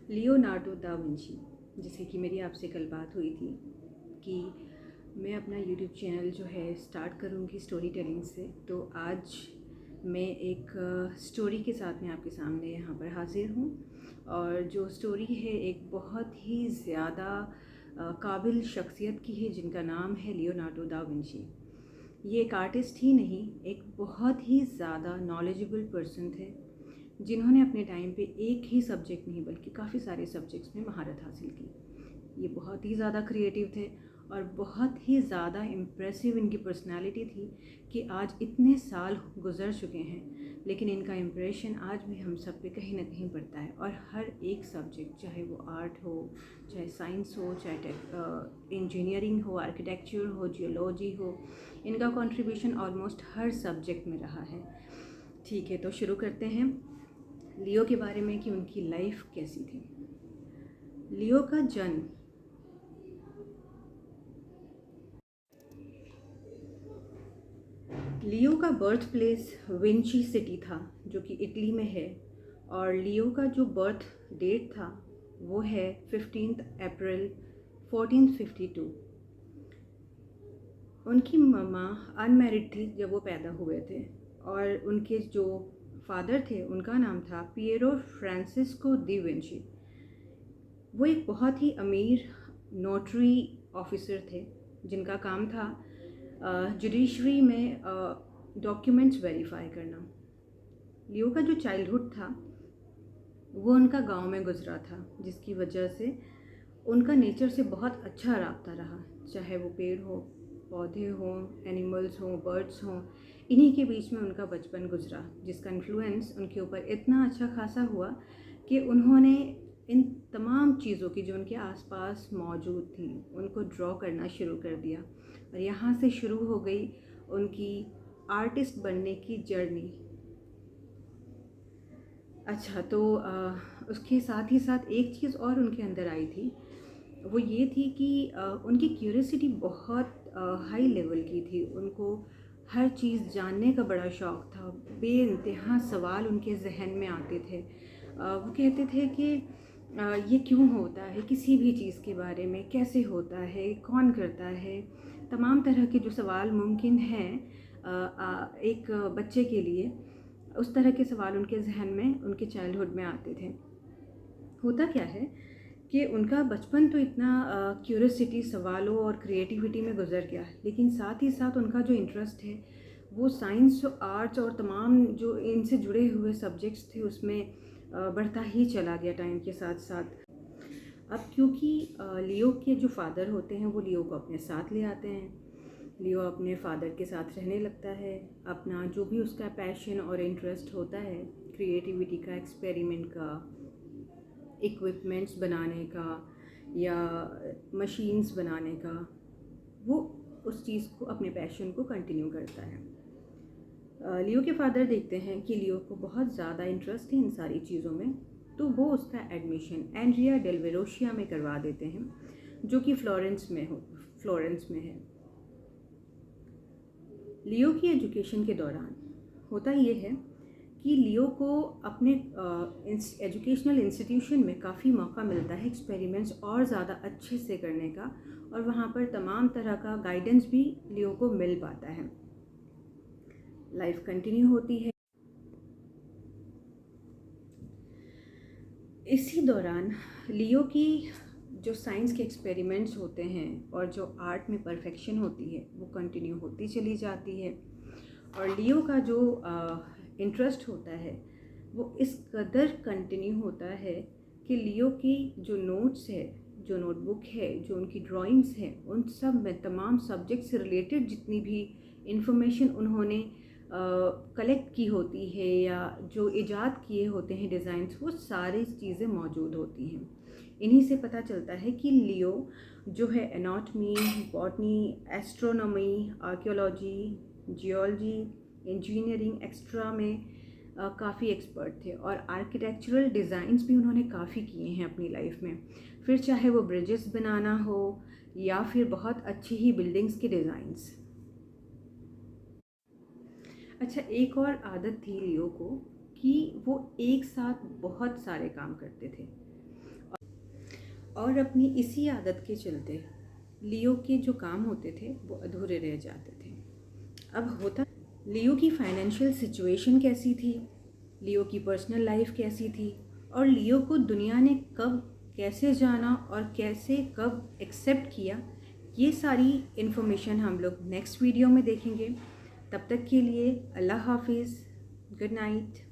Leonardo da Vinci, जैसे कि मेरी आपसे कल बात हुई थी कि मैं अपना यूट्यूब चैनल जो है स्टार्ट करूँगी स्टोरी टेलिंग से। तो आज मैं एक स्टोरी के साथ में आपके सामने यहाँ पर हाज़िर हूँ, और जो स्टोरी है एक बहुत ही ज़्यादा काबिल शख्सियत की है, जिनका नाम है लियोनार्डो दा विंची। ये एक आर्टिस्ट ही नहीं, एक बहुत ही ज़्यादा नॉलेजेबल पर्सन थे, जिन्होंने अपने टाइम पे एक ही सब्जेक्ट नहीं बल्कि काफ़ी सारे सब्जेक्ट्स में महारत हासिल की। ये बहुत ही ज़्यादा क्रिएटिव थे और बहुत ही ज़्यादा इम्प्रेसिव इनकी पर्सनालिटी थी कि आज इतने साल गुज़र चुके हैं, लेकिन इनका इम्प्रेशन आज भी हम सब पे कहीं ना कहीं पड़ता है। और हर एक सब्जेक्ट, चाहे वो आर्ट हो, चाहे साइंस हो, चाहे इंजीनियरिंग हो, आर्किटेक्चर हो, जियोलॉजी हो, इनका कंट्रीब्यूशन ऑलमोस्ट हर सब्जेक्ट में रहा है। ठीक है, तो शुरू करते हैं लियो के बारे में कि उनकी लाइफ कैसी थी। लियो का जन्म लियो का बर्थ प्लेस विंची सिटी था, जो कि इटली में है। और लियो का जो बर्थ डेट था वो है 15 अप्रैल 1452। उनकी मम्मा अनमैरिड थी जब वो पैदा हुए थे, और उनके जो फादर थे उनका नाम था पिएरो फ्रांसिस्को दी विंची। वो एक बहुत ही अमीर नोटरी ऑफिसर थे, जिनका काम था जुडिशरी में डॉक्यूमेंट्स वेरीफाई करना। लियो का जो चाइल्डहुड था वो उनका गांव में गुजरा था, जिसकी वजह से उनका नेचर से बहुत अच्छा राब्ता रहा। चाहे वो पेड़ हो, पौधे हों, एनिमल्स हों, बर्ड्स हों, इन्हीं के बीच में उनका बचपन गुजरा, जिसका इन्फ्लुएंस उनके ऊपर इतना अच्छा खासा हुआ कि उन्होंने इन तमाम चीज़ों की जो उनके आसपास मौजूद थी उनको ड्रॉ करना शुरू कर दिया। और यहाँ से शुरू हो गई उनकी आर्टिस्ट बनने की जर्नी। अच्छा, तो उसके साथ ही साथ एक चीज़ और उनके अंदर आई थी, वो ये थी कि उनकी क्यूरियोसिटी बहुत हाई लेवल की थी। उनको हर चीज़ जानने का बड़ा शौक़ था। बेइंतहा सवाल उनके जहन में आते थे। वो कहते थे कि ये क्यों होता है, किसी भी चीज़ के बारे में कैसे होता है, कौन करता है, तमाम तरह के जो सवाल मुमकिन हैं एक बच्चे के लिए, उस तरह के सवाल उनके जहन में उनके चाइल्डहुड में आते थे। होता क्या है कि उनका बचपन तो इतना क्यूरियोसिटी, सवालों और क्रिएटिविटी में गुजर गया, लेकिन साथ ही साथ उनका जो इंटरेस्ट है वो साइंस, आर्ट्स और तमाम जो इनसे जुड़े हुए सब्जेक्ट्स थे उसमें बढ़ता ही चला गया टाइम के साथ साथ। अब क्योंकि लियो के जो फादर होते हैं वो लियो को अपने साथ ले आते हैं, लियो अपने फादर के साथ रहने लगता है। अपना जो भी उसका पैशन और इंटरेस्ट होता है, क्रिएटिविटी का, एक्सपेरिमेंट का, इक्विपमेंट्स बनाने का या मशीन्स बनाने का, वो उस चीज़ को, अपने पैशन को कंटिन्यू करता है। लियो के फादर देखते हैं कि लियो को बहुत ज़्यादा इंटरेस्ट है इन सारी चीज़ों में, तो वो उसका एडमिशन एंड्रिया डेल वेरोशिया में करवा देते हैं, जो कि फ्लोरेंस में है। लियो की एजुकेशन के दौरान होता ये है कि लियो को अपने एजुकेशनल इंस्टीट्यूशन में काफ़ी मौका मिलता है एक्सपेरिमेंट्स और ज़्यादा अच्छे से करने का, और वहाँ पर तमाम तरह का गाइडेंस भी लियो को मिल पाता है। लाइफ कंटिन्यू होती है। इसी दौरान लियो की जो साइंस के एक्सपेरिमेंट्स होते हैं और जो आर्ट में परफेक्शन होती है वो कंटिन्यू होती चली जाती है। और लियो का जो इंटरेस्ट होता है वो इस कदर कंटिन्यू होता है कि लियो की जो नोट्स है, जो नोटबुक है, जो उनकी ड्राइंग्स हैं, उन सब में तमाम सब्जेक्ट से रिलेटेड जितनी भी इंफॉर्मेशन उन्होंने कलेक्ट की होती है या जो इजाद किए होते हैं डिज़ाइंस, वो सारी चीज़ें मौजूद होती हैं। इन्हीं से पता चलता है कि लियो जो है anatomy, botany, astronomy, archaeology, geology, engineering extra में काफ़ी एक्सपर्ट थे। और आर्किटेक्चरल डिज़ाइंस भी उन्होंने काफ़ी किए हैं अपनी लाइफ में, फिर चाहे वो ब्रिजेस बनाना हो या फिर बहुत अच्छी ही बिल्डिंग्स के डिज़ाइंस। अच्छा, एक और आदत थी लियो को कि वो एक साथ बहुत सारे काम करते थे। और अपनी इसी आदत के चलते लियो के जो काम होते थे वो अधूरे रह जाते थे। अब होता, लियो की फाइनेंशियल सिचुएशन कैसी थी, लियो की पर्सनल लाइफ कैसी थी, और लियो को दुनिया ने कब कैसे जाना और कैसे कब एक्सेप्ट किया, ये सारी इन्फॉर्मेशन हम लोग नेक्स्ट वीडियो में देखेंगे। तब तक के लिए अल्लाह हाफिज़, गुड नाइट।